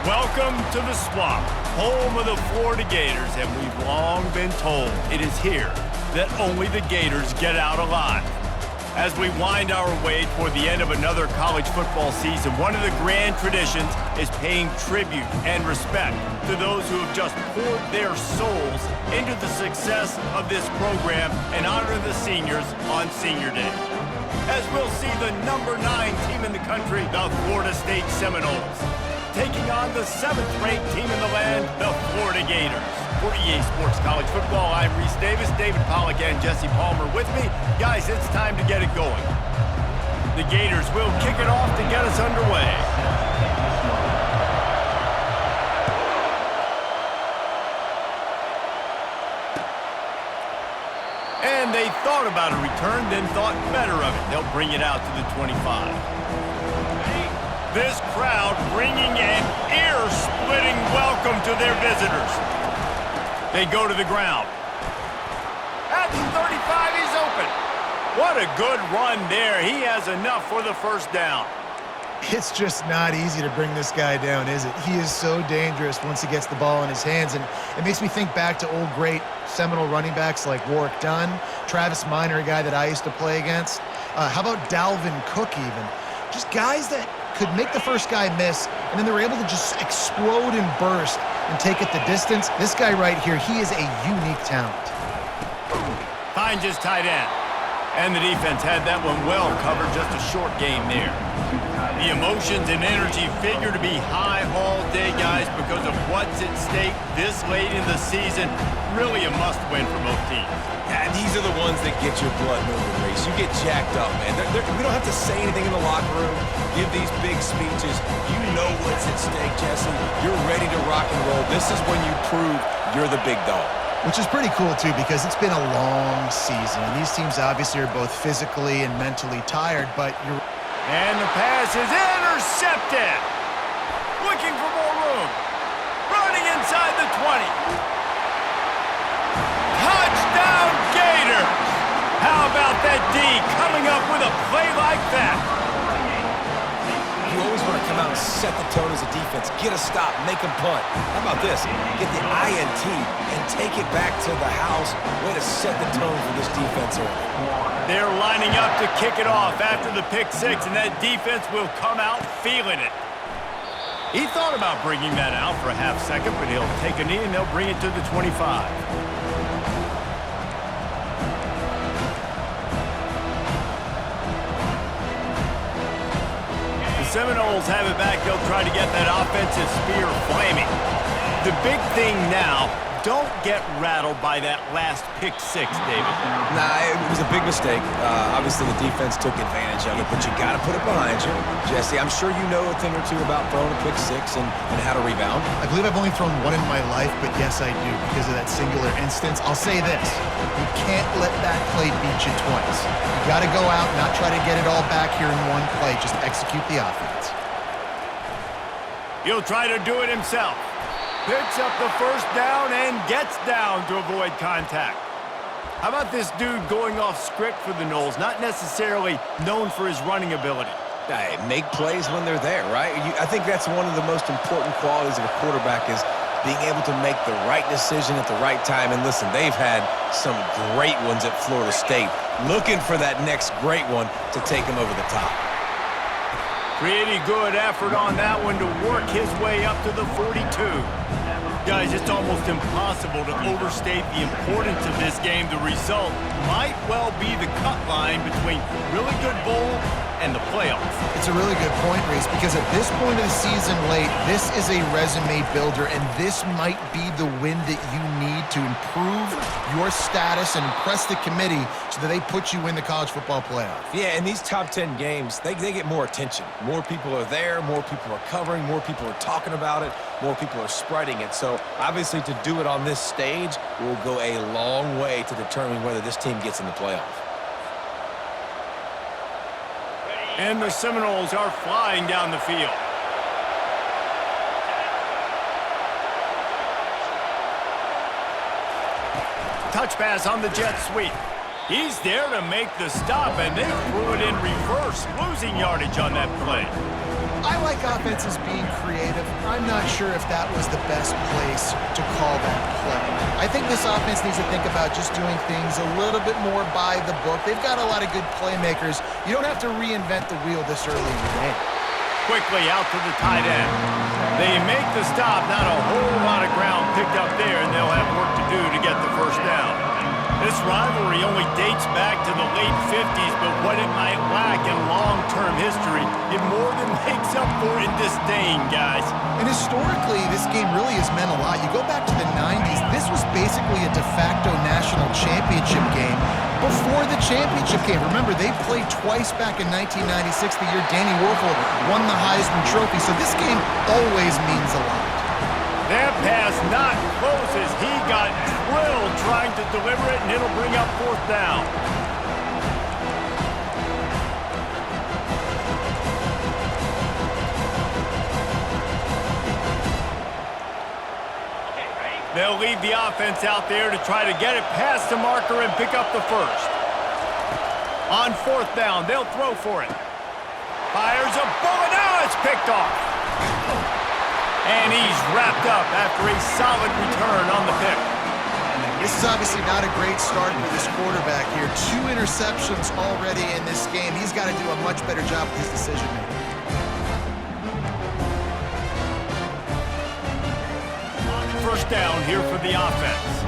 Welcome to the Swamp, home of the Florida Gators, and we've long been told it is here that only the Gators get out alive. As we wind our way toward the end of another college football season, one of the grand traditions is paying tribute and respect to those who have just poured their souls into the success of this program and honor the seniors on Senior Day. As we'll see the number 9 team in the country, the Florida State Seminoles, taking on the 7th-ranked team in the land, the Florida Gators. For EA Sports College Football, I'm Reese Davis, David Pollack, and Jesse Palmer with me. Guys, it's time to get it going. The Gators will kick it off to get us underway. And they thought about a return, then thought better of it. They'll bring it out to the 25. This crowd bringing an ear-splitting welcome to their visitors. They go to the ground. At the 35, he's open. What a good run there. He has enough for the first down. It's just not easy to bring this guy down, is it? He is so dangerous once he gets the ball in his hands, and it makes me think back to old great Seminole running backs like Warwick Dunn, Travis Minor, a guy that I used to play against. How about Dalvin Cook even? Just guys that could make the first guy miss, and then they were able to just explode and burst and take it the distance. This guy right here, he is a unique talent. Finds his tight end. And the defense had that one well covered, just a short game there. The emotions and energy figure to be high all day, guys, because of what's at stake this late in the season. Really a must-win for both teams. Yeah, these are the ones that get your blood moving, Reese. You get jacked up, man. We don't have to say anything in the locker room, give these big speeches. You know what's at stake, Jesse. You're ready to rock and roll. This is when you prove you're the big dog. Which is pretty cool, too, because it's been a long season. And these teams obviously are both physically and mentally tired, but you're... And the pass is intercepted. Looking for more room. Running inside the 20. Touchdown, Gators! How about that D coming up with a play like that? You always want to come out and set the tone as a defense. Get a stop, make them punt. How about this? Get the INT and take it back to the house. Way to set the tone for this defense early. They're lining up to kick it off after the pick six, and that defense will come out feeling it. He thought about bringing that out for a half second, but he'll take a knee and they'll bring it to the 25. Seminoles have it back. They'll try to get that offensive spear flaming. The big thing now, don't get rattled by that last pick six, David. Nah, it was a big mistake. Obviously, the defense took advantage of it, but you got to put it behind you. Jesse, I'm sure you know a thing or two about throwing a pick six and how to rebound. I believe I've only thrown one in my life, but yes, I do, because of that singular instance. I'll say this. You can't let that play beat you twice. You got to go out, not try to get it all back here in one play. Just execute the offense. He'll try to do it himself. Picks up the first down and gets down to avoid contact. How about this dude going off script for the Noles? Not necessarily known for his running ability. Hey, make plays when they're there, right? I think that's one of the most important qualities of a quarterback is being able to make the right decision at the right time. And listen, they've had some great ones at Florida State. Looking for that next great one to take them over the top. Pretty good effort on that one to work his way up to the 42. Guys, it's almost impossible to overstate the importance of this game. The result might well be the cut line between really good bowl and the playoffs. It's a really good point, Reese, because at this point of the season late, this is a resume builder, and this might be the win that you need to improve your status and impress the committee so that they put you in the college football playoff. Yeah, in these top 10 games, they get more attention. More people are there, more people are covering, more people are talking about it, more people are spreading it. So obviously to do it on this stage will go a long way to determine whether this team gets in the playoff. And the Seminoles are flying down the field. Touch pass on the jet sweep. He's there to make the stop, and they threw it in reverse, losing yardage on that play. I like offenses being creative. I'm not sure if that was the best place to call that play. I think this offense needs to think about just doing things a little bit more by the book. They've got a lot of good playmakers. You don't have to reinvent the wheel this early in the game. Quickly out to the tight end. They make the stop. Not a whole lot of ground picked up there, and they'll have work to do to get the first down. This rivalry only dates back to the late 50s, but what it might lack in long-term history, it more than makes up for in disdain, guys. And historically, this game really has meant a lot. You go back to the 90s, this was basically a de facto national championship game before the championship game. Remember, they played twice back in 1996, the year Danny Werfel won the Heisman Trophy, so this game always means a lot. That pass not close as he got drilled trying to deliver it, and it'll bring up fourth down. They'll leave the offense out there to try to get it past the marker and pick up the first. On fourth down, they'll throw for it. Fires a bullet. Now it's picked off. And he's wrapped up after a solid return on the pick. This is obviously not a great start for this quarterback here. 2 interceptions already in this game. He's got to do a much better job with his decision-making. First down here for the offense.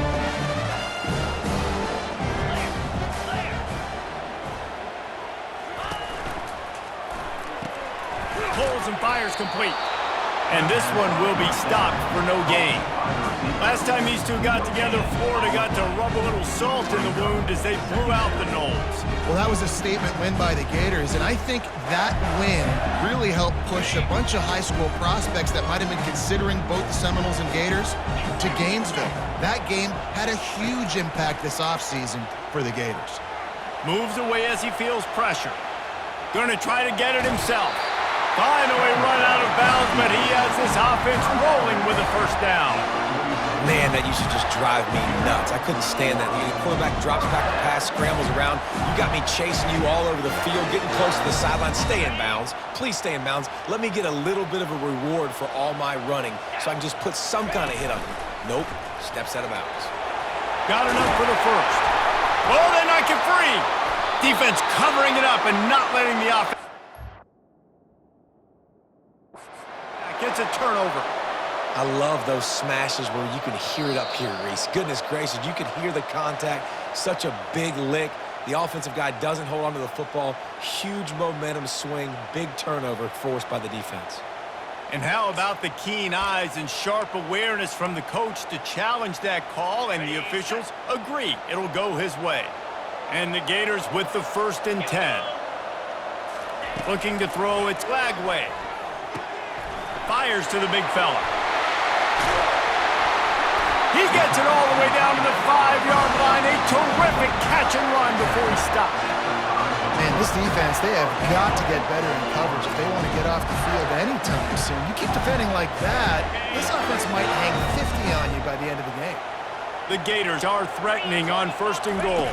Pulls and fires complete. And this one will be stopped for no gain. Last time these two got together, Florida got to rub a little salt in the wound as they blew out the Noles. Well, that was a statement win by the Gators, and I think that win really helped push a bunch of high school prospects that might have been considering both the Seminoles and Gators to Gainesville. That game had a huge impact this offseason for the Gators. Moves away as he feels pressure. Going to try to get it himself. Finally run out of bounds, but he has this offense rolling with a first down. Man, that used to just drive me nuts. I couldn't stand that. The quarterback drops back the pass, scrambles around. You got me chasing you all over the field, getting close to the sideline. Stay in bounds. Please stay in bounds. Let me get a little bit of a reward for all my running so I can just put some kind of hit on you. Nope. Steps out of bounds. Got enough for the first. Oh, they knock it free. Defense covering it up and not letting the offense. Gets a turnover. I love those smashes where you can hear it up here, Reese. Goodness gracious, you can hear the contact. Such a big lick. The offensive guy doesn't hold on to the football. Huge momentum swing, big turnover forced by the defense. And how about the keen eyes and sharp awareness from the coach to challenge that call, and the officials agree it'll go his way. And the Gators with the 1st and 10. Looking to throw its flag way. Fires to the big fella. He gets it all the way down to the 5-yard line. A terrific catch and run before he stopped. Man, this defense, they have got to get better in coverage if they want to get off the field anytime soon. You keep defending like that, this offense might hang 50 on you by the end of the game. The Gators are threatening on 1st and goal.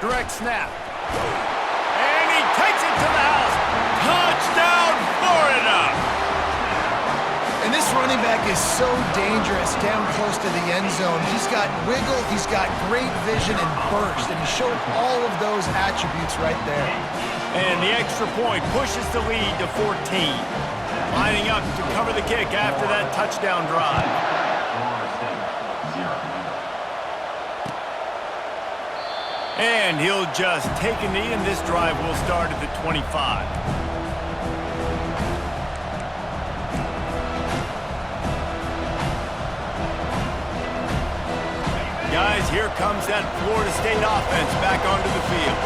Direct snap. And he takes it to the house. Touchdown, Florida! And this running back is so dangerous down close to the end zone. He's got wiggle, he's got great vision and burst, and he showed all of those attributes right there. And the extra point pushes the lead to 14. Lining up to cover the kick after that touchdown drive. And he'll just take a knee, and this drive will start at the 25. Guys, here comes that Florida State offense back onto the field.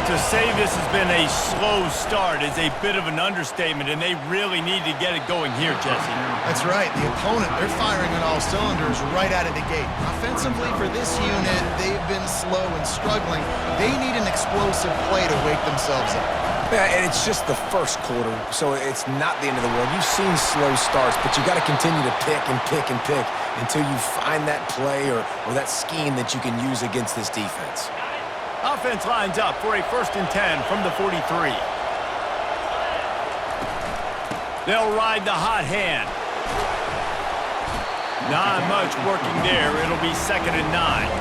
To say this has been a slow start is a bit of an understatement, and they really need to get it going here, Jesse. That's right. The opponent, they're firing on all cylinders right out of the gate. Offensively, for this unit, they've been slow and struggling. They need an explosive play to wake themselves up. Yeah, and it's just the first quarter, so it's not the end of the world. You've seen slow starts, but you got to continue to pick and pick and pick until you find that play or that scheme that you can use against this defense. Offense lines up for a 1st and 10 from the 43. They'll ride the hot hand. Not much working there. It'll be 2nd and 9.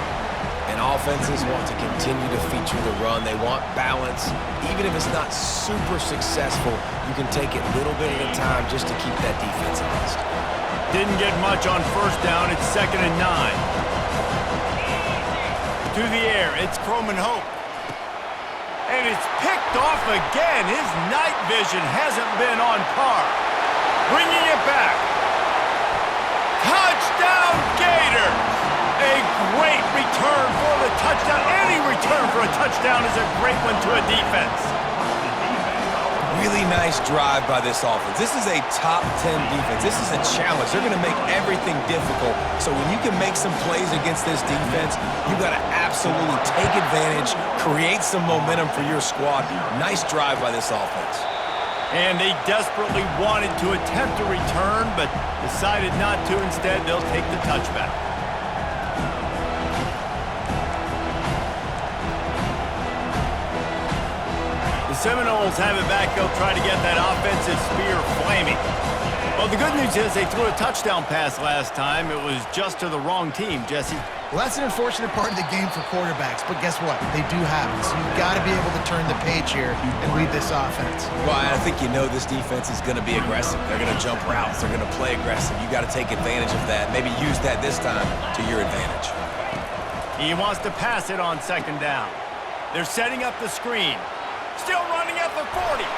And offenses want to continue to feature the run. They want balance. Even if it's not super successful, you can take it little bit at a time just to keep that defense honest. Didn't get much on 1st down. It's 2nd and 9. To the air, it's Croman Hope. And it's picked off again. His night vision hasn't been on par. Bringing it back. Touchdown Gators! A great return for the touchdown. Any return for a touchdown is a great one to a defense. Really nice drive by this offense. This is a top 10 defense. This is a challenge. They're going to make everything difficult. So when you can make some plays against this defense, you got to absolutely take advantage, create some momentum for your squad. Nice drive by this offense. And they desperately wanted to attempt a return, but decided not to. Instead, they'll take the touchback. Seminoles have it back. They'll try to get that offensive spear flaming. Well, the good news is they threw a touchdown pass last time. It was just to the wrong team, Jesse. Well, that's an unfortunate part of the game for quarterbacks, but guess what? They do happen, so you've got to be able to turn the page here and lead this offense. Well, I think you know this defense is going to be aggressive. They're going to jump routes. They're going to play aggressive. You got to take advantage of that. Maybe use that this time to your advantage. He wants to pass it on 2nd down. They're setting up the screen. Still running at the 40.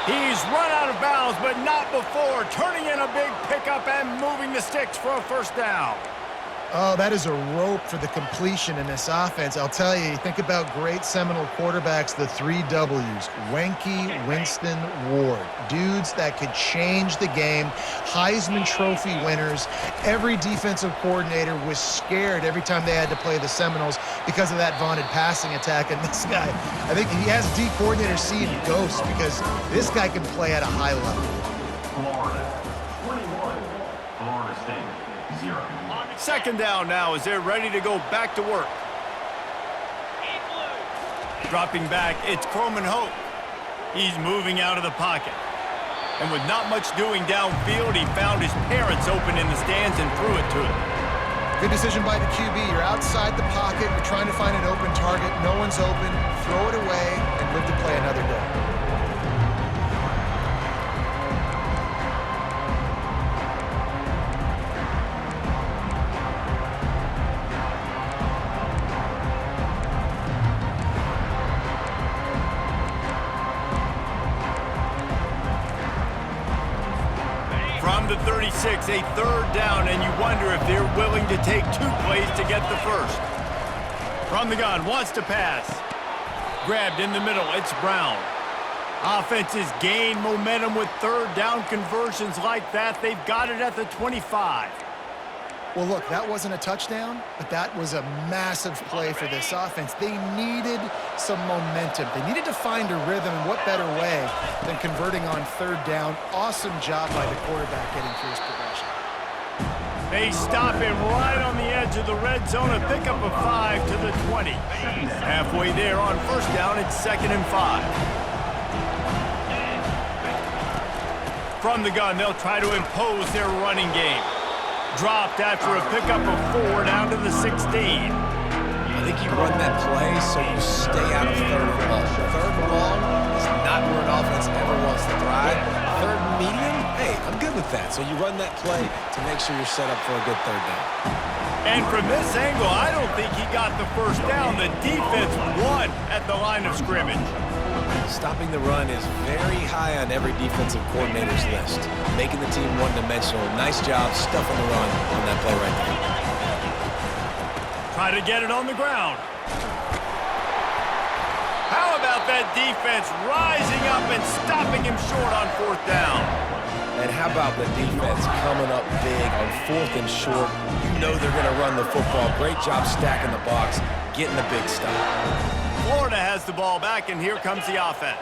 He's run out of bounds, but not before. Turning in a big pickup and moving the sticks for a 1st down. Oh, that is a rope for the completion in this offense. I'll tell you, think about great Seminole quarterbacks, the 3 W's. Wenke, Winston, Ward. Dudes that could change the game. Heisman Trophy winners. Every defensive coordinator was scared every time they had to play the Seminoles because of that vaunted passing attack. And this guy, I think he has D coordinator seeing ghosts because this guy can play at a high level. Florida, 21. Florida State, 0. 2nd down now as they're ready to go back to work. Dropping back, it's Croman Hope. He's moving out of the pocket. And with not much doing downfield, he found his parents open in the stands and threw it to him. Good decision by the QB. You're outside the pocket. You're trying to find an open target. No one's open. Throw it away and live to play another day. From the 36, a 3rd down, and you wonder if they're willing to take 2 plays to get the 1st. From the gun, wants to pass. Grabbed in the middle, it's Brown. Offenses gain momentum with 3rd down conversions like that. They've got it at the 25. Well, look, that wasn't a touchdown, but that was a massive play for this offense. They needed some momentum. They needed to find a rhythm, and what better way than converting on 3rd down. Awesome job by the quarterback getting through his progression. They stop him right on the edge of the red zone, a pickup of 5 to the 20. Halfway there on 1st down, it's 2nd and 5. From the gun, they'll try to impose their running game. Dropped after a pickup of 4 down to the 16. I think you run that play so you stay out of 3rd and long. 3rd and long is not where an offense ever wants to thrive. 3rd and medium, hey, I'm good with that. So you run that play to make sure you're set up for a good 3rd down. And from this angle, I don't think he got the 1st down. The defense won at the line of scrimmage. Stopping the run is very high on every defensive coordinator's list. Making the team one-dimensional. Nice job stuffing the run on that play right there. Try to get it on the ground. How about that defense rising up and stopping him short on 4th down? And how about the defense coming up big on 4th and short? You know they're going to run the football. Great job stacking the box, getting the big stop. Florida has the ball back, and here comes the offense.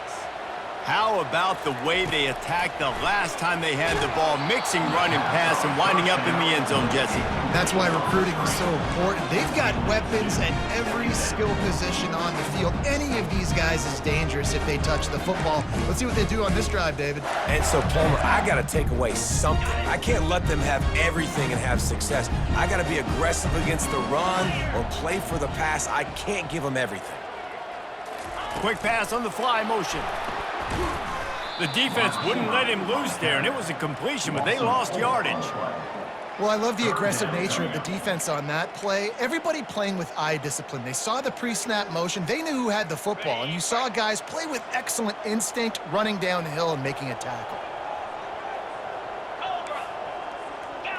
How about the way they attacked the last time they had the ball, mixing run and pass and winding up in the end zone, Jesse? That's why recruiting is so important. They've got weapons at every skill position on the field. Any of these guys is dangerous if they touch the football. Let's see what they do on this drive, David. And so, Palmer, I got to take away something. I can't let them have everything and have success. I got to be aggressive against the run or play for the pass. I can't give them everything. Quick pass on the fly motion. The defense wouldn't let him loose there, and it was a completion, but they lost yardage. Well, I love the aggressive nature of the defense on that play. Everybody playing with eye discipline. They saw the pre-snap motion. They knew who had the football, and you saw guys play with excellent instinct, running downhill and making a tackle.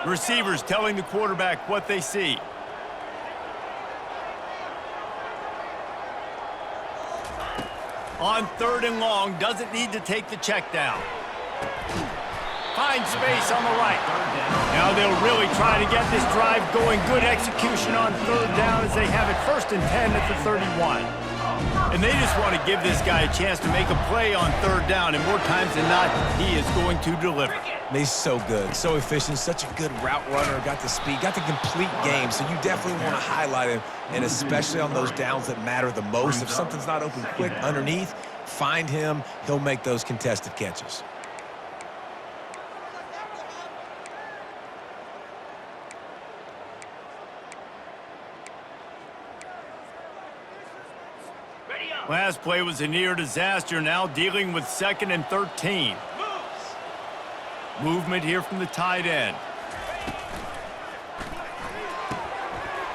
Receivers telling the quarterback what they see. On 3rd and long, doesn't need to take the check down. Finds space on the right. Now they'll really try to get this drive going. Good execution on 3rd down as they have it 1st and 10 at the 31. And they just want to give this guy a chance to make a play on 3rd down, and more times than not, he is going to deliver. He's so good, so efficient, such a good route runner, got the speed, got the complete game, so you definitely want to highlight him, and especially on those downs that matter the most. If something's not open quick underneath, find him, he'll make those contested catches. Last play was a near disaster, now dealing with 2nd and 13. Movement here from the tight end.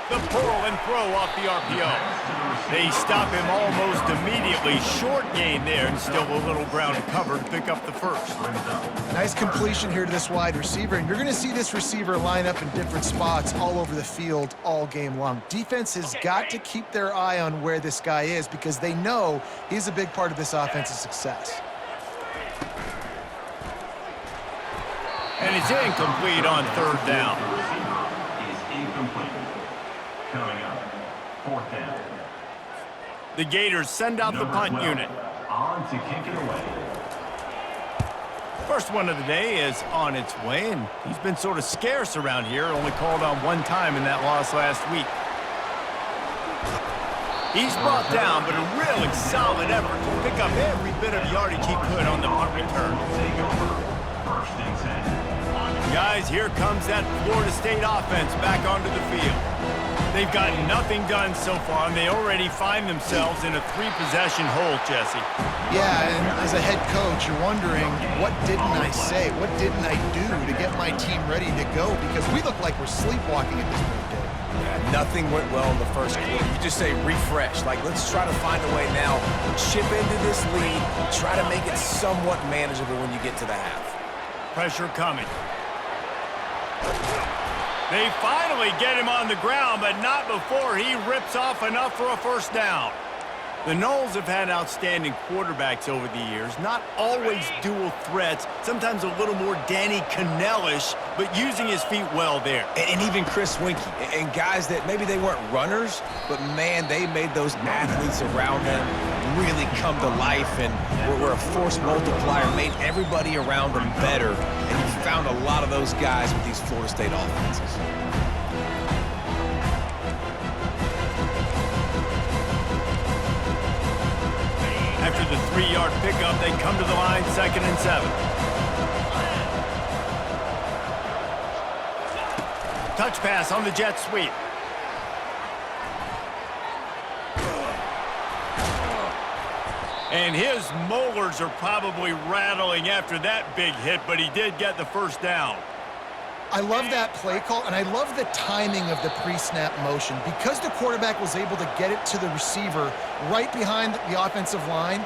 The pull and throw off the RPO. They stop him almost immediately. Short gain there, and still a little ground to cover to pick up the 1st. Nice completion here to this wide receiver, and you're going to see this receiver line up in different spots all over the field all game long. Defense has got to keep their eye on where this guy is because they know he's a big part of this offense's success. And it's incomplete on 3rd down. Is incomplete. Coming up, 4th down. The Gators send out the punt unit. On to kick it away. First one of the day is on its way, and he's been sort of scarce around here, only called on 1 time in that loss last week. He's brought down, but a really solid effort to pick up every bit of yardage he could on the punt return. Take over. 1st and 10. Guys, here comes that Florida State offense back onto the field. They've gotten nothing done so far, and they already find themselves in a 3-possession hole, Jesse. Yeah, and as a head coach, you're wondering, what didn't I say? What didn't I do to get my team ready to go? Because we look like we're sleepwalking at this point, Dave. Yeah, nothing went well in the 1st quarter. You just say refresh. Like, let's try to find a way now, chip into this lead, try to make it somewhat manageable when you get to the half. Pressure coming. They finally get him on the ground, but not before he rips off enough for a 1st down. The Noles have had outstanding quarterbacks over the years, not always dual threats, sometimes a little more Danny Cannell-ish, but using his feet well there. And even Chris Winkie, and guys that maybe they weren't runners, but man, they made those athletes around them really come to life and were a force multiplier, made everybody around them better, and you found a lot of those guys with these Florida State offenses. After the 3-yard pickup, they come to the line, 2nd and 7. Touch pass on the jet sweep. And his molars are probably rattling after that big hit, but he did get the 1st down. I love that play call, and I love the timing of the pre-snap motion. Because the quarterback was able to get it to the receiver right behind the offensive line,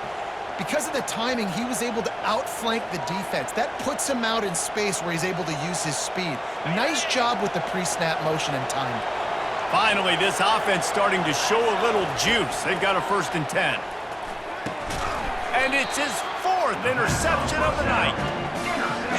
because of the timing, he was able to outflank the defense. That puts him out in space where he's able to use his speed. Nice job with the pre-snap motion and timing. Finally, this offense starting to show a little juice. They've got a 1st and 10. And it's his 4th interception of the night.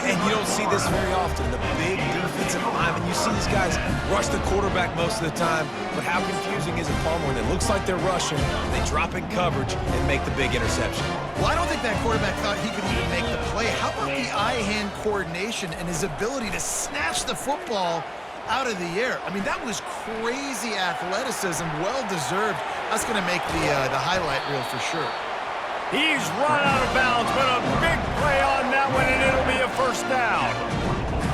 And you don't see this very often. The big defensive linemen, you see these guys rush the quarterback most of the time, but how confusing is it, Palmer, when it looks like they're rushing, they drop in coverage and make the big interception? Well, I don't think that quarterback thought he could even make the play. How about the eye-hand coordination and his ability to snatch the football out of the air? I mean, that was crazy athleticism, well-deserved. That's going to make the highlight reel for sure. He's run out of bounds, but a big play on that one, and it'll be a first down.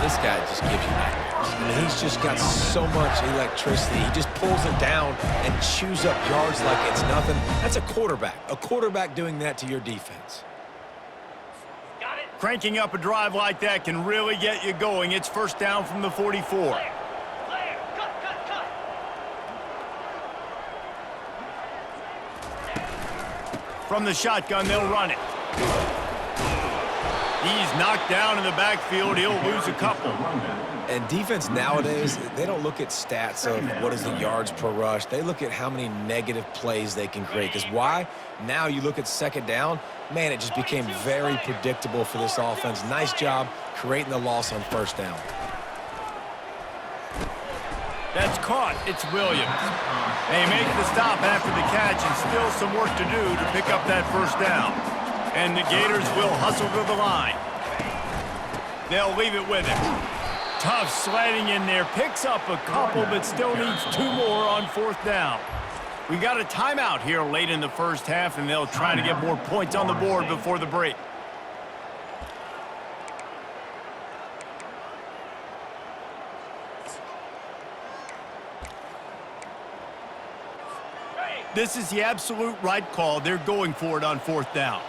This guy just gives you nightmares. I mean, he's just got so much electricity. He just pulls it down and chews up yards like it's nothing. That's a quarterback doing that to your defense. Cranking up a drive like that can really get you going. It's first down from the 44. From the shotgun, they'll run it. He's knocked down in the backfield. He'll lose a couple. And defense nowadays, they don't look at stats of what is the yards per rush. They look at how many negative plays they can create. Because why? Now you look at second down, man, it just became very predictable for this offense. Nice job creating the loss on first down. That's caught. It's Williams. They make the stop after the catch, and still some work to do to pick up that first down. And the Gators will hustle to the line. They'll leave it with him. Tough sledding in there. Picks up a couple, but still needs 2 more on fourth down. We got a timeout here late in the first half, and they'll try to get more points on the board before the break. This is the absolute right call. They're going for it on fourth down.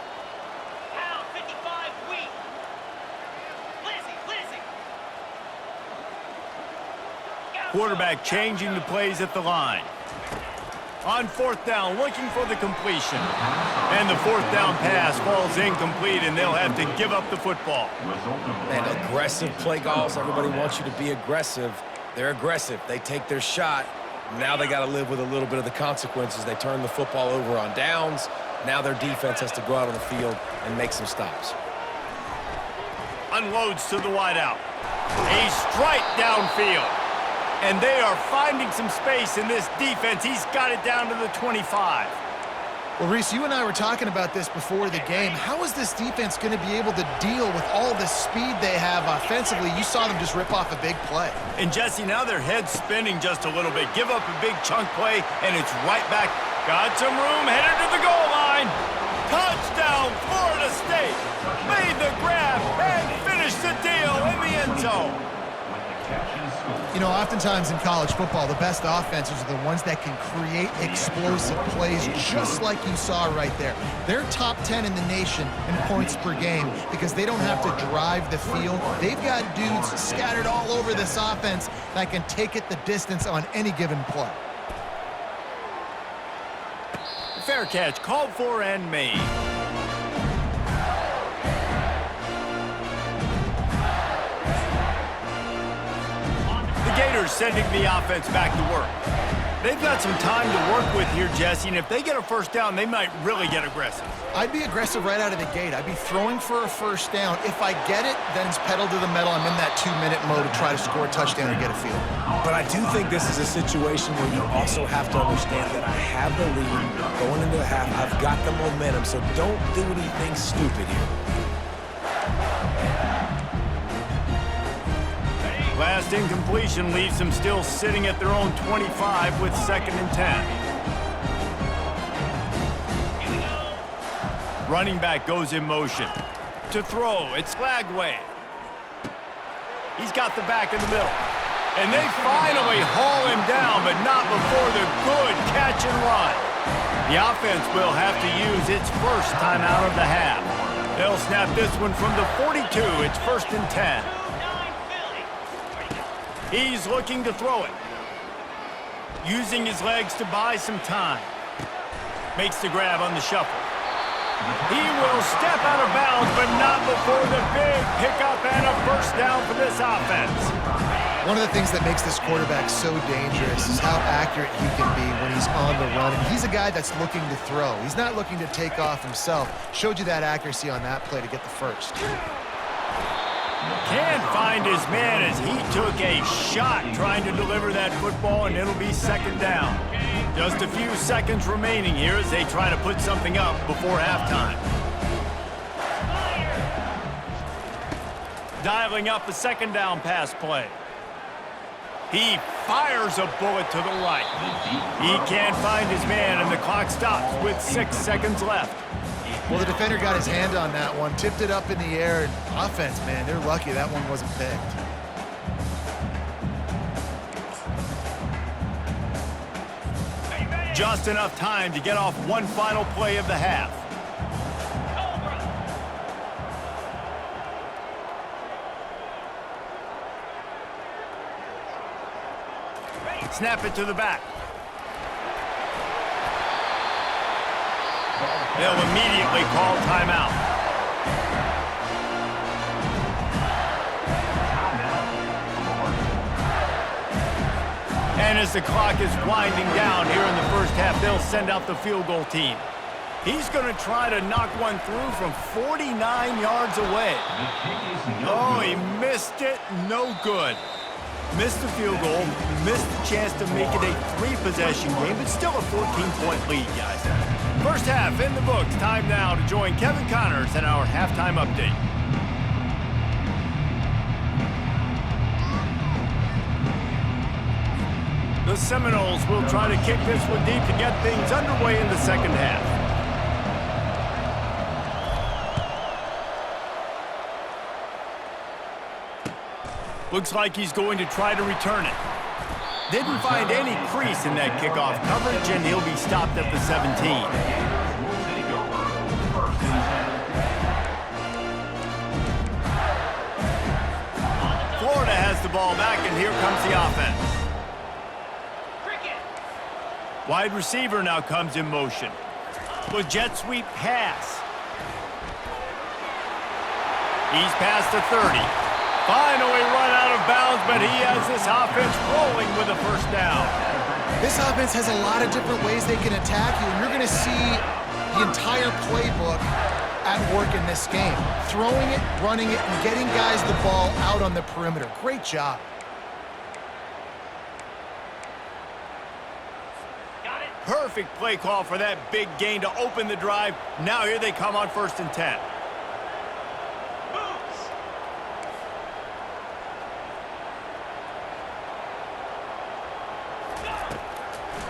Quarterback changing the plays at the line. On fourth down, looking for the completion. And the fourth down pass falls incomplete, and they'll have to give up the football. Man, aggressive play calls. Everybody wants you to be aggressive. They're aggressive. They take their shot. Now they got to live with a little bit of the consequences. They turn the football over on downs. Now their defense has to go out on the field and make some stops. Unloads to the wideout. A strike downfield. And they are finding some space in this defense. He's got it down to the 25. Well, Reese, you and I were talking about this before the game. How is this defense going to be able to deal with all the speed they have offensively? You saw them just rip off a big play. And, Jesse, now their head's spinning just a little bit. Give up a big chunk play, and it's right back. Got some room, headed to the goal line. Touchdown, Florida State. Made the grab and finished the deal in the end zone. You know, oftentimes in college football, the best offenses are the ones that can create explosive plays, just like you saw right there. They're top 10 in the nation in points per game because they don't have to drive the field. They've got dudes scattered all over this offense that can take it the distance on any given play. Fair catch, called for and made. The Gators sending the offense back to work. They've got some time to work with here, Jesse, and if they get a first down, they might really get aggressive. I'd be aggressive right out of the gate. I'd be throwing for a first down. If I get it, then it's pedal to the metal. I'm in that 2-minute mode to try to score a touchdown or get a field. But I do think this is a situation where you also have to understand that I have the lead going into the half. I've got the momentum, so don't do anything stupid here. Last incompletion leaves them still sitting at their own 25 with 2nd and 10. Running back goes in motion. To throw, it's Lagway. He's got the back in the middle. And they finally haul him down, but not before the good catch and run. The offense will have to use its first timeout of the half. They'll snap this one from the 42. It's 1st and 10. He's looking to throw it. Using his legs to buy some time. Makes the grab on the shuffle. He will step out of bounds, but not before the big pickup and a first down for this offense. One of the things that makes this quarterback so dangerous is how accurate he can be when he's on the run. And he's a guy that's looking to throw. He's not looking to take off himself. Showed you that accuracy on that play to get the first. Can't find his man as he took a shot trying to deliver that football, and it'll be second down. Just a few seconds remaining here as they try to put something up before halftime. Dialing up a second down pass play. He fires a bullet to the right. He can't find his man, and the clock stops with 6 seconds left. Well, the defender got his hand on that one, tipped it up in the air. And offense, man, they're lucky that one wasn't picked. Just enough time to get off one final play of the half. Snap it to the back. They'll immediately call timeout. And as the clock is winding down here in the first half, they'll send out the field goal team. He's going to try to knock one through from 49 yards away. Oh, he missed it. No good. Missed the field goal, missed the chance to make it a 3-possession game, but still a 14-point lead, guys. First half in the books. Time now to join Kevin Connors in our halftime update. The Seminoles will try to kick this one deep to get things underway in the second half. Looks like he's going to try to return it. Didn't find any crease in that kickoff coverage, and he'll be stopped at the 17. Florida has the ball back, and here comes the offense. Wide receiver now comes in motion. With jet sweep pass. He's past the 30. Finally run out of bounds, but he has this offense rolling with a first down. This offense has a lot of different ways they can attack you, and you're going to see the entire playbook at work in this game. Throwing it, running it, and getting guys the ball out on the perimeter. Great job. Perfect play call for that big gain to open the drive. Now here they come on 1st and 10.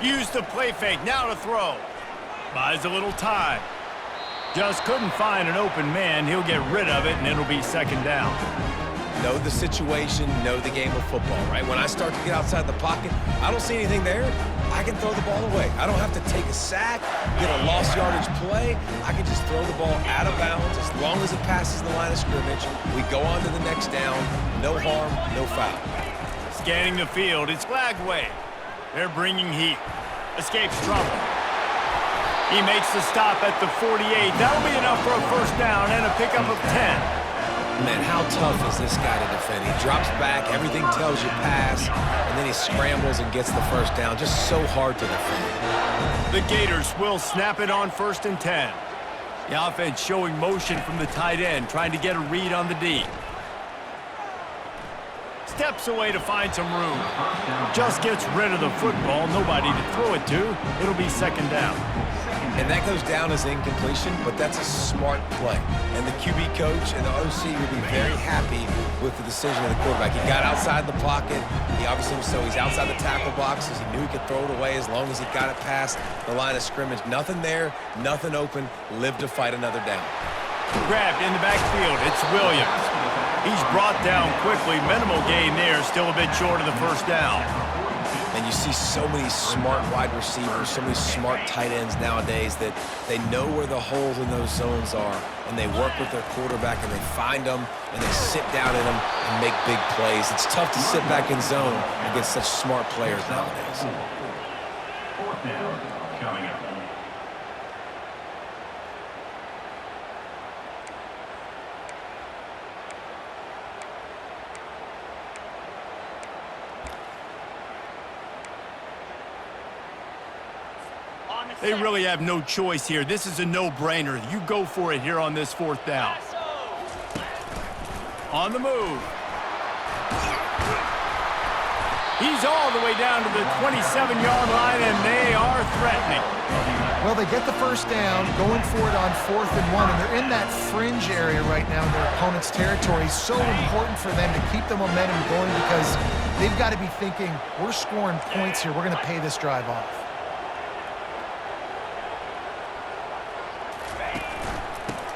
Use the play fake, now to throw. Buys a little time. Just couldn't find an open man. He'll get rid of it, and it'll be second down. Know the situation, know the game of football, right? When I start to get outside the pocket, I don't see anything there, I can throw the ball away. I don't have to take a sack, get a lost yardage play. I can just throw the ball out of bounds as long as it passes the line of scrimmage. We go on to the next down. No harm, no foul. Scanning the field, it's Glagway. They're bringing heat. Escapes trouble. He makes the stop at the 48. That'll be enough for a first down and a pickup of 10. Man, how tough is this guy to defend? He drops back, everything tells you pass, and then he scrambles and gets the first down. Just so hard to defend. The Gators will snap it on 1st and 10. The offense showing motion from the tight end, trying to get a read on the D. Steps away to find some room. Just gets rid of the football. Nobody to throw it to. It'll be second down. And that goes down as incompletion, but that's a smart play. And the QB coach and the OC will be very happy with the decision of the quarterback. He got outside the pocket. He obviously was so he's outside the tackle boxes. He knew he could throw it away as long as he got it past the line of scrimmage. Nothing there, nothing open. Live to fight another down. Grabbed in the backfield. It's Williams. He's brought down quickly. Minimal gain there. Still a bit short of the first down. And you see so many smart wide receivers, so many smart tight ends nowadays that they know where the holes in those zones are, and they work with their quarterback, and they find them, and they sit down in them and make big plays. It's tough to sit back in zone against such smart players nowadays. 4th down coming up. They really have no choice here. This is a no-brainer. You go for it here on this 4th down. On the move. He's all the way down to the 27-yard line, and they are threatening. Well, they get the first down, going for it on 4th and 1, and they're in that fringe area right now in their opponent's territory. So important for them to keep the momentum going because they've got to be thinking, we're scoring points here. We're going to pay this drive off.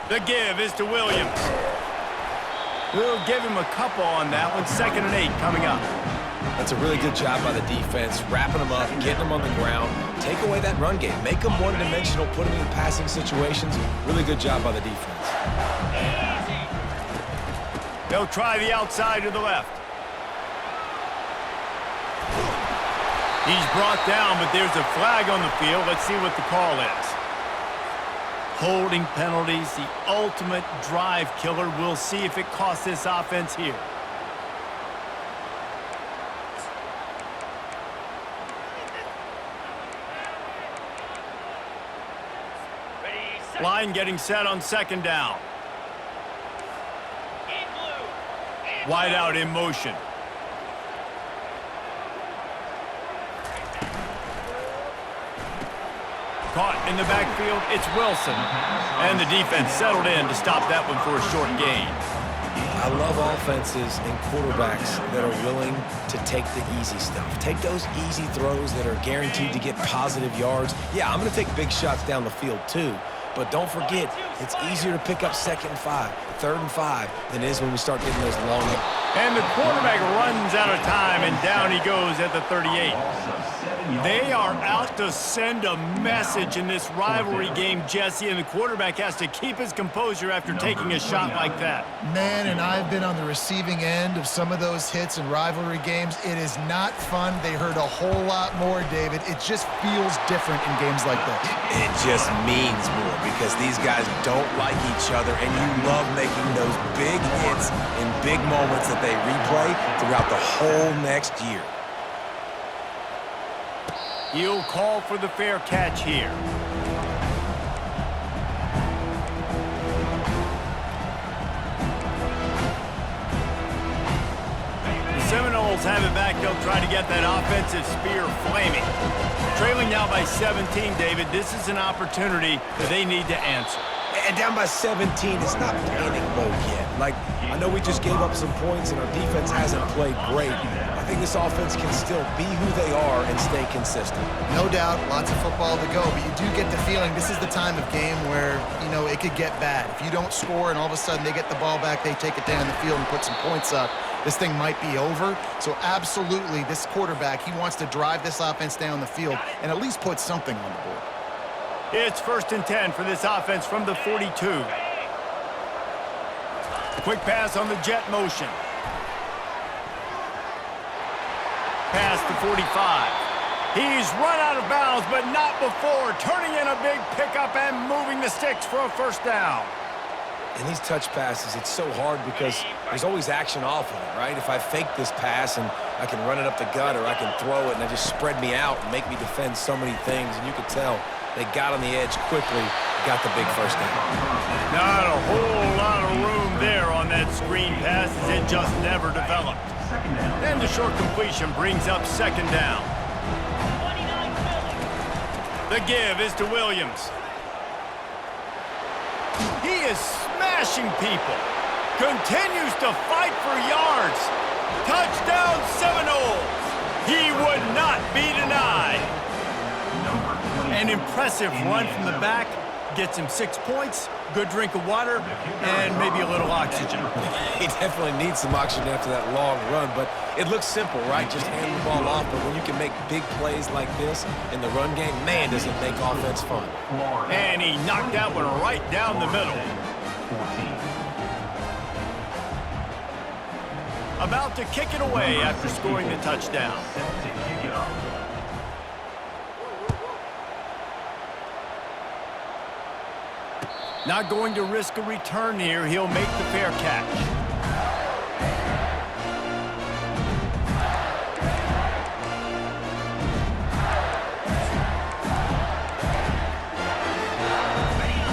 The give is to Williams. We'll give him a couple on that one. 2nd and 8 coming up. That's a really good job by the defense, wrapping them up, getting them on the ground, take away that run game, make them one-dimensional, put them in passing situations. Really good job by the defense. They'll try the outside to the left. He's brought down, but there's a flag on the field. Let's see what the call is. Holding penalties, the ultimate drive killer. We'll see if it costs this offense here. Line getting set on 2nd down. Wide out in motion. Caught in the backfield, it's Wilson. And the defense settled in to stop that one for a short gain. I love offenses and quarterbacks that are willing to take the easy stuff. Take those easy throws that are guaranteed to get positive yards. Yeah, I'm going to take big shots down the field too. But don't forget, it's easier to pick up 2nd and 5, 3rd and 5 than it is when we start getting those long. And the quarterback runs out of time, and down he goes at the 38. They are out to send a message in this rivalry game, Jesse, and the quarterback has to keep his composure after taking a shot like that. Man, and I've been on the receiving end of some of those hits in rivalry games. It is not fun. They hurt a whole lot more, David. It just feels different in games like this. It just means more because these guys don't like each other, and you love making those big hits in big moments that they replay throughout the whole next year. He'll call for the fair catch here. The Seminoles have it back. They'll try to get that offensive spear flaming. Trailing now by 17, David. This is an opportunity that they need to answer. And down by 17, it's not panic mode yet. Like, I know we just gave up some points and our defense hasn't played great. I think this offense can still be who they are and stay consistent. No doubt, lots of football to go, but you do get the feeling this is the time of game where, you know, it could get bad. If you don't score and all of a sudden they get the ball back, they take it down the field and put some points up, this thing might be over. So absolutely, this quarterback, he wants to drive this offense down the field and at least put something on the board. It's 1st and 10 for this offense from the 42. Quick pass on the jet motion. Past the 45. He's run out of bounds, but not before. Turning in a big pickup and moving the sticks for a 1st down. And these touch passes, it's so hard because there's always action off of it, right? If I fake this pass and I can run it up the gut or I can throw it and they just spread me out and make me defend so many things, and you could tell they got on the edge quickly, got the big 1st down. Not a whole lot of room there on that screen pass as it just never developed. And the short completion brings up 2nd down. The give is to Williams. He is smashing people. Continues to fight for yards. Touchdown Seminoles. He would not be denied. An impressive run from the back. Gets him 6 points, good drink of water, and maybe a little oxygen. He definitely needs some oxygen after that long run, but it looks simple, right? Just hand the ball off, but when you can make big plays like this in the run game, man, does it make offense fun. And he knocked that one right down the middle. About to kick it away after scoring the touchdown. Not going to risk a return here. He'll make the fair catch.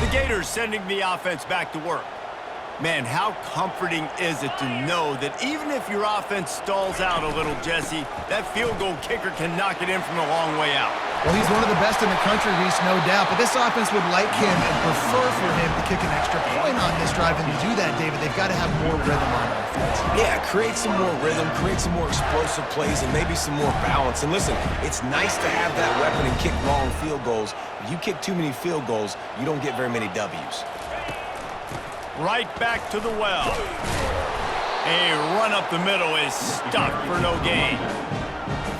The Gators sending the offense back to work. Man, how comforting is it to know that even if your offense stalls out a little, Jesse, that field goal kicker can knock it in from a long way out. Well, he's one of the best in the country, Reese, no doubt. But this offense would like him and prefer for him to kick an extra point on this drive. And to do that, David, they've got to have more rhythm on offense. Yeah, create some more rhythm, create some more explosive plays, and maybe some more balance. And listen, it's nice to have that weapon and kick long field goals. If you kick too many field goals, you don't get very many W's. Right back to the well. A run up the middle is stuffed for no gain.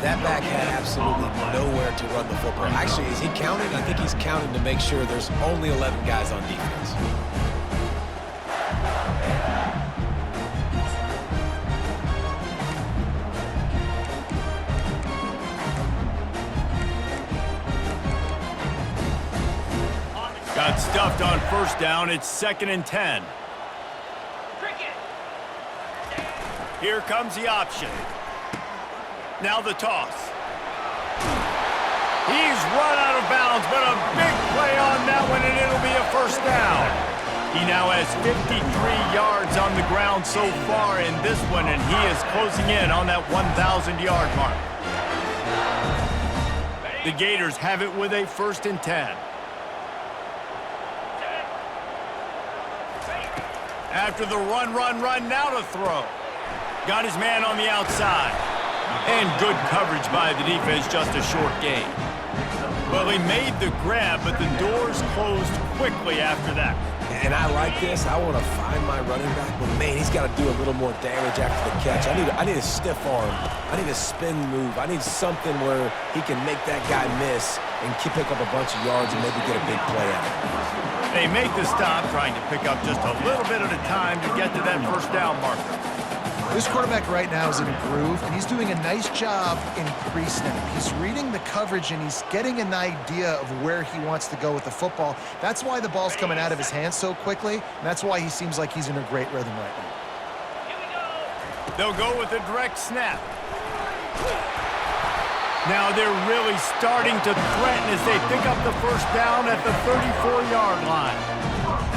That back had absolutely nowhere to run the football. Actually, is he counting? I think he's counting to make sure there's only 11 guys on defense. Got stuffed on first down. It's 2nd and 10. Here comes the option. Now the toss. He's run out of bounds, but a big play on that one, and it'll be a first down. He now has 53 yards on the ground so far in this one, and he is closing in on that 1,000-yard mark. The Gators have it with a 1st and 10. After the run, now to throw. Got his man on the outside. And good coverage by the defense, just a short gain. Well, he made the grab, but the doors closed quickly after that. And I like this. I want to find my running back, but man, he's got to do a little more damage after the catch. I need a stiff arm. I need a spin move. I need something where he can make that guy miss and pick up a bunch of yards and maybe get a big play out of it. They make the stop, trying to pick up just a little bit at a time to get to that first down marker. This quarterback right now is in a groove, and he's doing a nice job in pre-snap. He's reading the coverage, and he's getting an idea of where he wants to go with the football. That's why the ball's coming out of his hands so quickly, and that's why he seems like he's in a great rhythm right now. They'll go with a direct snap. Now they're really starting to threaten as they pick up the first down at the 34-yard line.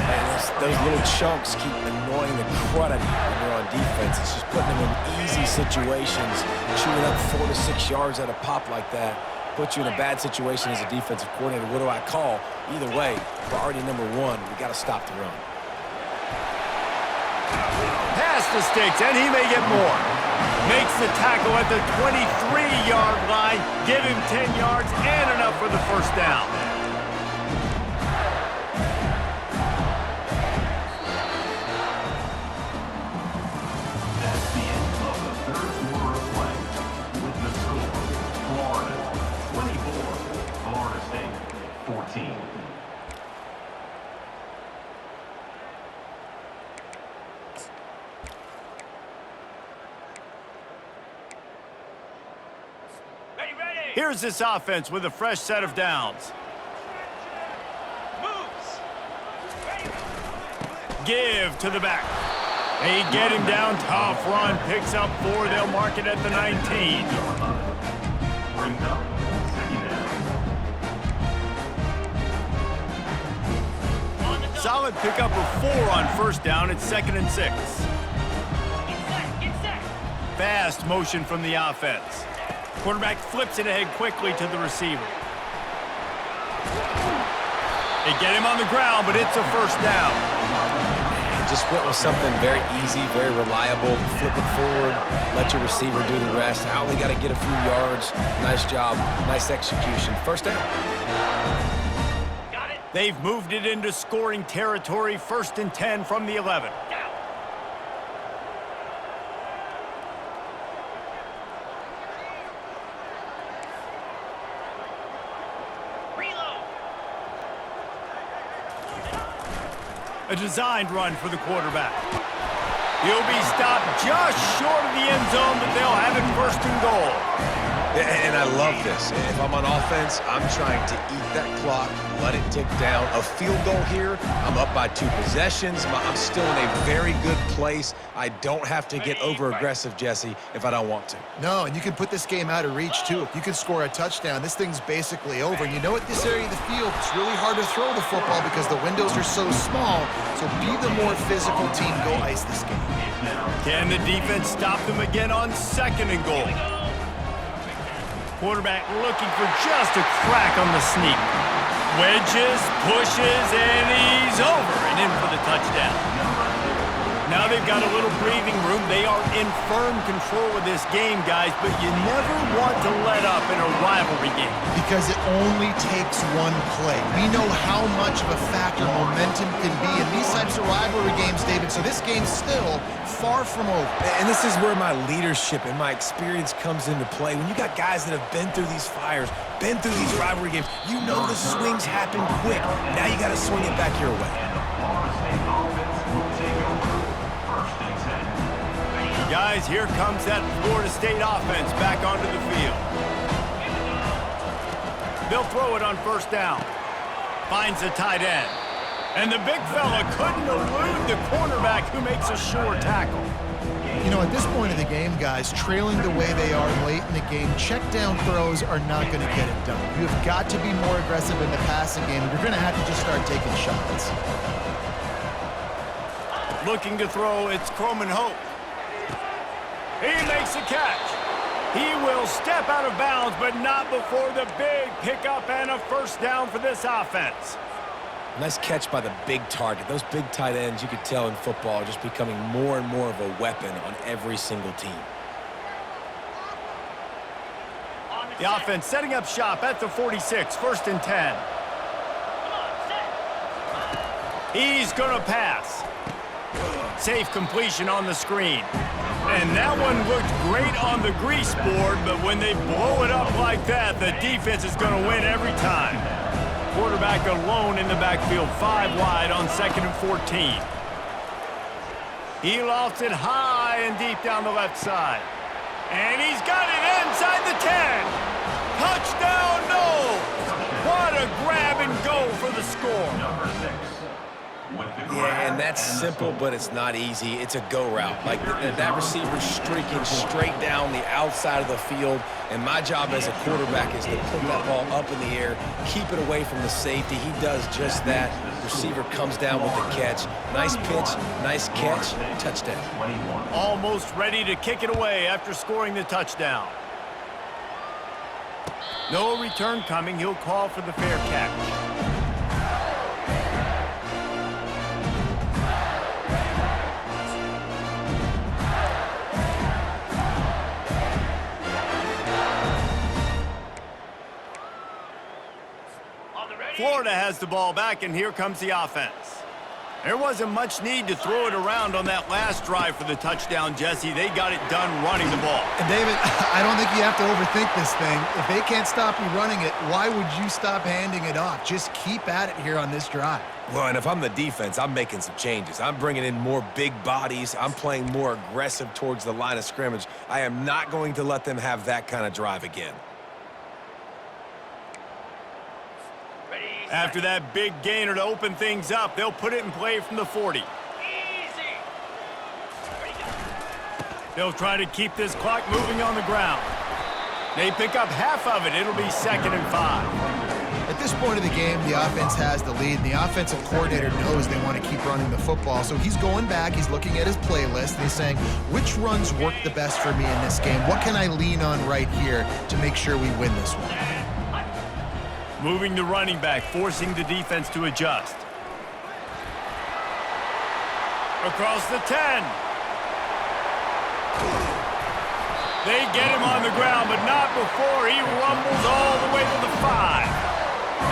Man, those little chunks keep annoying the crud out of you when you're on defense. It's just putting them in easy situations, chewing up 4 to 6 yards at a pop like that. Puts you in a bad situation as a defensive coordinator. What do I call? Either way, priority number one, we got to stop the run. Pass the sticks, and he may get more. Makes the tackle at the 23-yard line. Give him 10 yards and enough for the first down. That's the end of the third quarter of play. With the score, Florida 24, Florida State 14. Here's this offense with a fresh set of downs. Give to the back. They get him down. Tough run. Picks up 4. They'll mark it at the 19. Brings up second down. Solid pickup of 4 on first down. It's 2nd and 6. Fast motion from the offense. Quarterback flips it ahead quickly to the receiver. They get him on the ground, but it's a first down. Just went with something very easy, very reliable. Flip it forward, let your receiver do the rest. I only got to get a few yards. Nice job, nice execution. First down. Got it. They've moved it into scoring territory. 1st and 10 from the 11. A designed run for the quarterback. He'll be stopped just short of the end zone, but they'll have it 1st and goal. And I love this. If I'm on offense, I'm trying to eat that clock, let it tick down. A field goal here, I'm up by 2 possessions. I'm still in a very good place. I don't have to get over-aggressive, Jesse, if I don't want to. No, and you can put this game out of reach, too. If you can score a touchdown, this thing's basically over. And you know, at this area of the field, it's really hard to throw the football because the windows are so small. So be the more physical team. Go ice this game. Can the defense stop them again on 2nd and goal? Quarterback looking for just a crack on the sneak. Wedges, pushes, and he's over and in for the touchdown. Now they've got a little breathing room. They are in firm control of this game, guys, but you never want to let up in a rivalry game. Because it only takes one play. We know how much of a factor momentum can be in these types of rivalry games, David, so this game's still far from over. And this is where my leadership and my experience comes into play. When you got guys that have been through these fires, been through these rivalry games, you know the swings happen quick. Now you got to swing it back your way. Guys, here comes that Florida State offense back onto the field. They'll throw it on 1st down. Finds the tight end. And the big fella couldn't elude the cornerback who makes a sure tackle. You know, at this point of the game, guys, trailing the way they are late in the game, check down throws are not going to get it done. You have got to be more aggressive in the passing game. You're going to have to just start taking shots. Looking to throw, it's Croman Hope. He makes the catch. He will step out of bounds, but not before the big pickup and a 1st down for this offense. Nice catch by the big target. Those big tight ends, you could tell in football, are just becoming more and more of a weapon on every single team. The offense setting up shop at the 46, 1st and 10. He's going to pass. Safe completion on the screen. And that one looked great on the grease board, but when they blow it up like that, the defense is going to win every time. Quarterback alone in the backfield, 5 wide on 2nd and 14. He lofts it high and deep down the left side. And he's got it inside the 10. Touchdown, no! What a grab and go for the score. Yeah, and that's simple, but it's not easy. It's a go route. Like that receiver's streaking straight down the outside of the field, and my job as a quarterback is to put that ball up in the air, keep it away from the safety. He does just that. Receiver comes down with the catch. Nice pitch, nice catch, touchdown. Almost ready to kick it away after scoring the touchdown. No return coming. He'll call for the fair catch. Florida has the ball back, and here comes the offense. There wasn't much need to throw it around on that last drive for the touchdown, Jesse. They got it done running the ball. And David, I don't think you have to overthink this thing. If they can't stop you running it, why would you stop handing it off? Just keep at it here on this drive. Well, and if I'm the defense, I'm making some changes. I'm bringing in more big bodies. I'm playing more aggressive towards the line of scrimmage. I am not going to let them have that kind of drive again. After that big gainer to open things up, they'll put it in play from the 40. They'll try to keep this clock moving on the ground. They pick up half of it. It'll be 2nd and 5. At this point of the game, the offense has the lead, and the offensive coordinator knows they want to keep running the football. So he's going back, he's looking at his playlist, and he's saying, which runs work the best for me in this game? What can I lean on right here to make sure we win this one? Moving the running back, forcing the defense to adjust. Across the 10. They get him on the ground, but not before he rumbles all the way to the 5.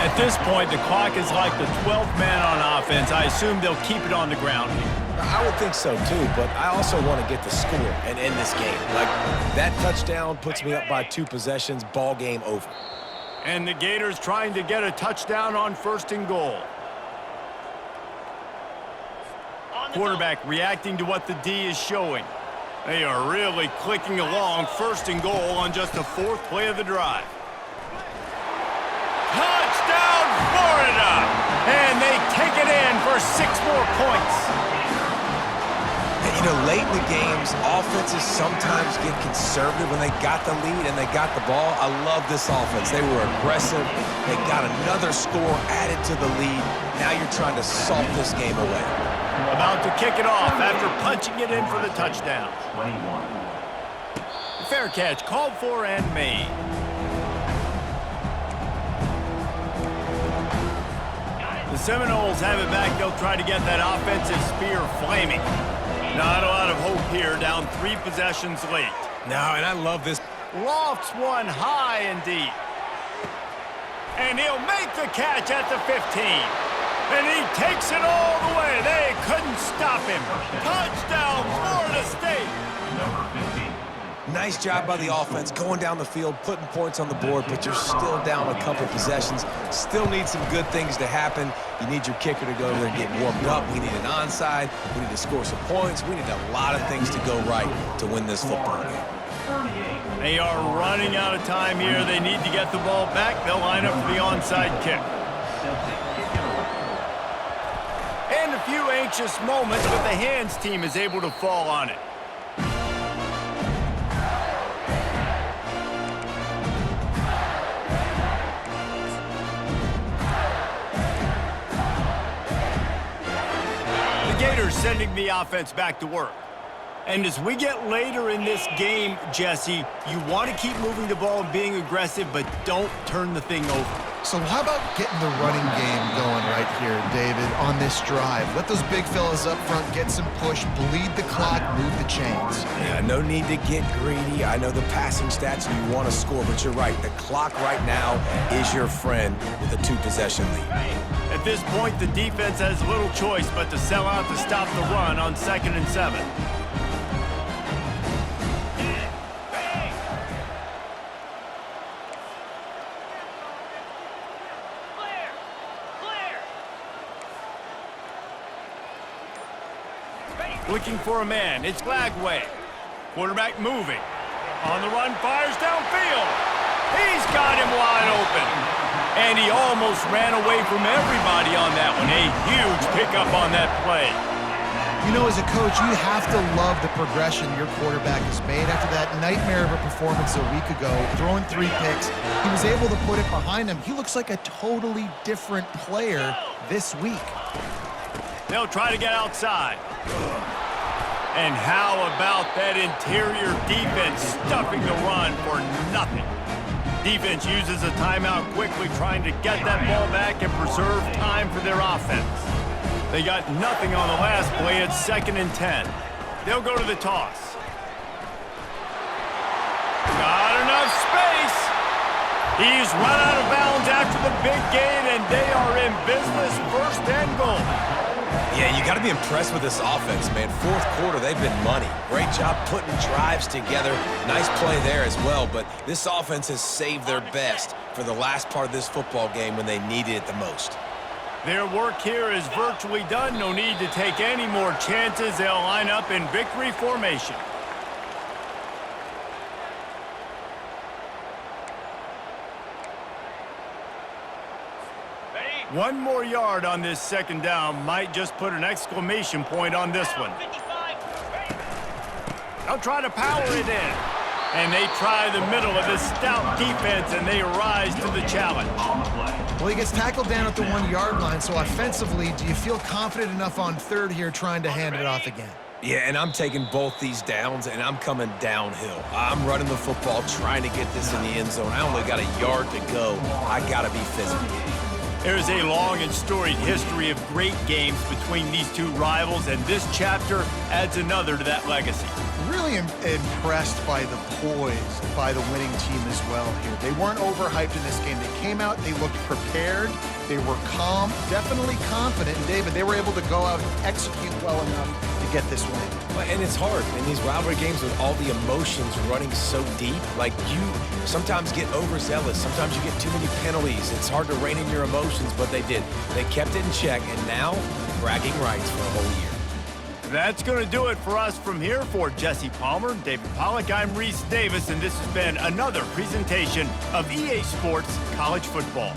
At this point, the clock is like the 12th man on offense. I assume they'll keep it on the ground here. I would think so, too, but I also want to get the score and end this game. Like, that touchdown puts me up by 2 possessions, ball game over. And the Gators trying to get a touchdown on 1st and goal. Quarterback reacting to what the D is showing. They are really clicking along. 1st and goal on just the 4th play of the drive. Touchdown, Florida! And they take it in for 6 more points. And, You know, late in the games, offenses sometimes get conservative when they got the lead and they got the ball. I love this offense. They were aggressive. They got another score added to the lead. Now you're trying to salt this game away. About to kick it off after punching it in for the touchdown. 21. Fair catch called for and made. The Seminoles have it back. They'll try to get that offensive spear flaming. Not a lot of hope here, down 3 possessions late. No, and I love this. Lofts one high and deep. And he'll make the catch at the 15. And he takes it all the way. They couldn't stop him. Touchdown, Florida State. Number 15. Nice job by the offense going down the field, putting points on the board, but you're still down a couple possessions. Still need some good things to happen. You need your kicker to go over there and get warmed up. We need an onside. We need to score some points. We need a lot of things to go right to win this football game. 38. They are running out of time here. They need to get the ball back. They'll line up for the onside kick. Celtic kick it away. And a few anxious moments, but the hands team is able to fall on it. Gators sending the offense back to work. And as we get later in this game, Jesse, you want to keep moving the ball and being aggressive, but don't turn the thing over. So how about getting the running game going right here, David, on this drive? Let those big fellas up front get some push, bleed the clock, move the chains. Yeah, no need to get greedy. I know the passing stats and you want to score, but you're right. The clock right now is your friend with a 2-possession lead. At this point, the defense has little choice but to sell out to stop the run on 2nd and 7. Looking for a man. It's Glagway. Quarterback moving. On the run, fires downfield. He's got him wide open. And he almost ran away from everybody on that one. A huge pickup on that play. You know, as a coach, you have to love the progression your quarterback has made. After that nightmare of a performance a week ago, throwing 3 picks, he was able to put it behind him. He looks like a totally different player this week. They'll try to get outside. And how about that interior defense stuffing the run for nothing? Defense uses a timeout quickly, trying to get that ball back and preserve time for their offense. They got nothing on the last play. It's 2nd and 10. They'll go to the toss. Got enough space. He's run out of bounds after the big gain, and they are in business. 1st and goal. Yeah, you got to be impressed with this offense, man. 4th quarter, they've been money. Great job putting drives together. Nice play there as well, but this offense has saved their best for the last part of this football game when they needed it the most. Their work here is virtually done. No need to take any more chances. They'll line up in victory formation. One more yard on this 2nd down might just put an exclamation point on this one. They'll try to power it in. And they try the middle of this stout defense, and they rise to the challenge. Well, he gets tackled down at the 1-yard line, so offensively, do you feel confident enough on 3rd here trying to hand it off again? Yeah, and I'm taking both these downs, and I'm coming downhill. I'm running the football, trying to get this in the end zone. I only got a yard to go. I got to be physical. There's a long and storied history of great games between these two rivals, and this chapter adds another to that legacy. Really impressed by the poise by the winning team as well here. They weren't overhyped in this game. They came out, they looked prepared, they were calm, definitely confident. And David, they were able to go out and execute well enough to get this win. And it's hard in these rivalry games with all the emotions running so deep. Like, you sometimes get overzealous. Sometimes you get too many penalties. It's hard to rein in your emotions, but they did. They kept it in check, and now bragging rights for a whole year. That's going to do it for us from here. For Jesse Palmer, David Pollack, I'm Reese Davis, and this has been another presentation of EA Sports College Football.